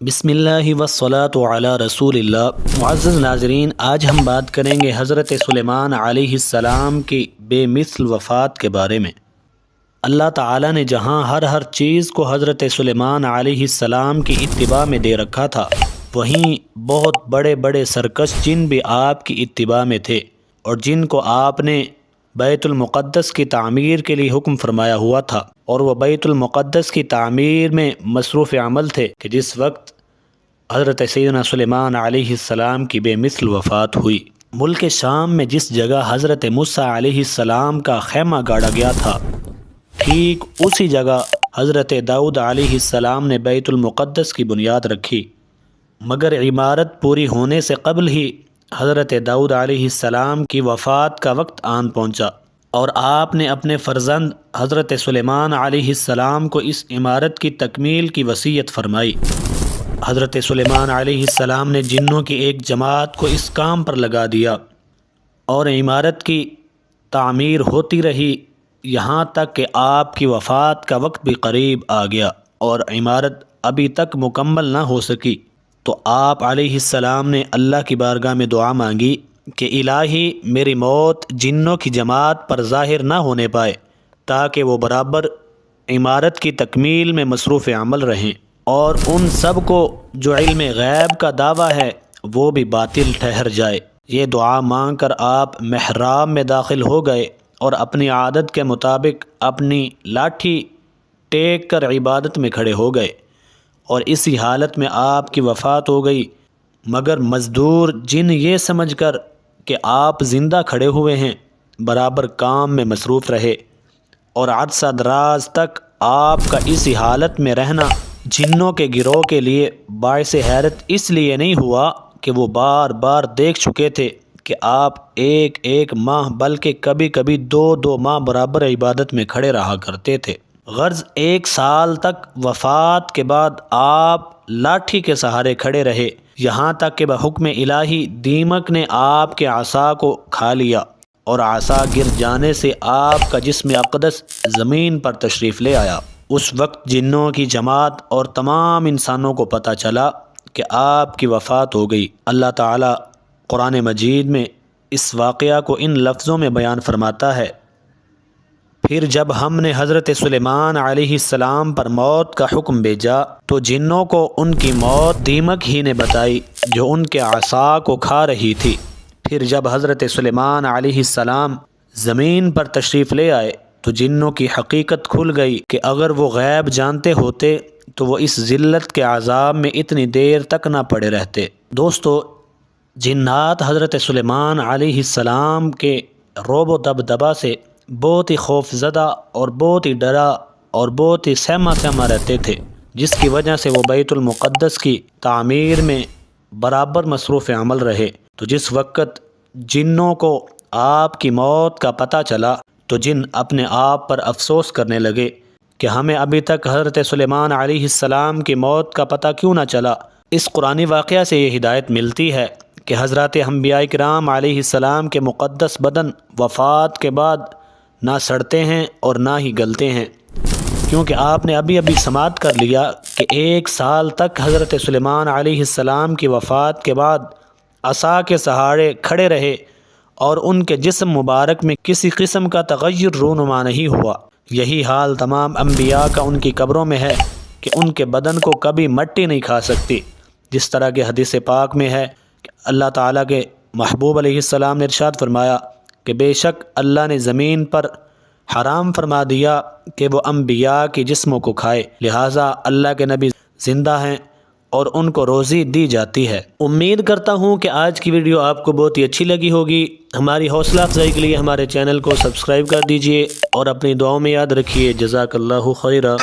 بسم اللہ والصلاۃ علی رسول اللہ۔ معزز ناظرین، آج ہم بات کریں گے حضرت سلیمان علیہ السلام کی بے مثل وفات کے بارے میں۔ اللہ تعالیٰ نے جہاں ہر چیز کو حضرت سلیمان علیہ السلام کی اتباع میں دے رکھا تھا، وہیں بہت بڑے بڑے سرکش جن بھی آپ کی اتباع میں تھے اور جن کو آپ نے بیت المقدس کی تعمیر کے لیے حکم فرمایا ہوا تھا، اور وہ بیت المقدس کی تعمیر میں مصروف عمل تھے کہ جس وقت حضرت سیدنا سلیمان علیہ السلام کی بے مثل وفات ہوئی۔ ملک شام میں جس جگہ حضرت موسیٰ علیہ السلام کا خیمہ گاڑا گیا تھا، ٹھیک اسی جگہ حضرت داؤد علیہ السلام نے بیت المقدس کی بنیاد رکھی، مگر عمارت پوری ہونے سے قبل ہی حضرت داؤد علیہ السلام کی وفات کا وقت آن پہنچا، اور آپ نے اپنے فرزند حضرت سلیمان علیہ السلام کو اس عمارت کی تکمیل کی وصیت فرمائی۔ حضرت سلیمان علیہ السلام نے جنوں کی ایک جماعت کو اس کام پر لگا دیا، اور عمارت کی تعمیر ہوتی رہی یہاں تک کہ آپ کی وفات کا وقت بھی قریب آ گیا اور عمارت ابھی تک مکمل نہ ہو سکی۔ تو آپ علیہ السلام نے اللہ کی بارگاہ میں دعا مانگی کہ الہی میری موت جنوں کی جماعت پر ظاہر نہ ہونے پائے، تاکہ وہ برابر عمارت کی تکمیل میں مصروف عمل رہیں، اور ان سب کو جو علم غیب کا دعویٰ ہے وہ بھی باطل ٹھہر جائے۔ یہ دعا مانگ کر آپ محراب میں داخل ہو گئے اور اپنی عادت کے مطابق اپنی لاٹھی ٹیک کر عبادت میں کھڑے ہو گئے، اور اسی حالت میں آپ کی وفات ہو گئی۔ مگر مزدور جن یہ سمجھ کر کہ آپ زندہ کھڑے ہوئے ہیں برابر کام میں مصروف رہے، اور عرصہ دراز تک آپ کا اسی حالت میں رہنا جنوں کے گروہ کے لیے باعث حیرت اس لیے نہیں ہوا کہ وہ بار بار دیکھ چکے تھے کہ آپ ایک ماہ بلکہ کبھی کبھی دو ماہ برابر عبادت میں کھڑے رہا کرتے تھے۔ غرض 1 سال تک وفات کے بعد آپ لاٹھی کے سہارے کھڑے رہے، یہاں تک کہ بحکم الہی دیمک نے آپ کے عصا کو کھا لیا، اور عصا گر جانے سے آپ کا جسم اقدس زمین پر تشریف لے آیا۔ اس وقت جنوں کی جماعت اور تمام انسانوں کو پتہ چلا کہ آپ کی وفات ہو گئی۔ اللہ تعالیٰ قرآن مجید میں اس واقعہ کو ان لفظوں میں بیان فرماتا ہے: پھر جب ہم نے حضرت سلیمان علیہ السلام پر موت کا حکم بھیجا تو جنوں کو ان کی موت دیمک ہی نے بتائی جو ان کے عصا کو کھا رہی تھی۔ پھر جب حضرت سلیمان علیہ السلام زمین پر تشریف لے آئے تو جنوں کی حقیقت کھل گئی کہ اگر وہ غیب جانتے ہوتے تو وہ اس ذلت کے عذاب میں اتنی دیر تک نہ پڑے رہتے۔ دوستو، جنات حضرت سلیمان علیہ السلام کے رعب و دبدبہ سے بہت ہی خوف زدہ اور بہت ہی ڈرا اور بہت ہی سہما رہتے تھے، جس کی وجہ سے وہ بیت المقدس کی تعمیر میں برابر مصروف عمل رہے۔ تو جس وقت جنوں کو آپ کی موت کا پتہ چلا تو جن اپنے آپ پر افسوس کرنے لگے کہ ہمیں ابھی تک حضرت سلیمان علیہ السلام کی موت کا پتہ کیوں نہ چلا۔ اس قرآنی واقعہ سے یہ ہدایت ملتی ہے کہ حضرات انبیاء کرام علیہ السلام کے مقدس بدن وفات کے بعد نہ سڑتے ہیں اور نہ ہی گلتے ہیں، کیونکہ آپ نے ابھی سماعت کر لیا کہ 1 سال تک حضرت سلیمان علیہ السلام کی وفات کے بعد عصا کے سہارے کھڑے رہے، اور ان کے جسم مبارک میں کسی قسم کا تغیر رونما نہیں ہوا۔ یہی حال تمام انبیاء کا ان کی قبروں میں ہے کہ ان کے بدن کو کبھی مٹی نہیں کھا سکتی، جس طرح کہ حدیث پاک میں ہے کہ اللہ تعالیٰ کے محبوب علیہ السلام نے ارشاد فرمایا کہ بے شک اللہ نے زمین پر حرام فرما دیا کہ وہ انبیاء کے جسموں کو کھائے، لہٰذا اللہ کے نبی زندہ ہیں اور ان کو روزی دی جاتی ہے۔ امید کرتا ہوں کہ آج کی ویڈیو آپ کو بہت ہی اچھی لگی ہوگی۔ ہماری حوصلہ افزائی کے لیے ہمارے چینل کو سبسکرائب کر دیجئے اور اپنی دعاؤں میں یاد رکھیے۔ جزاک اللہ خیرہ۔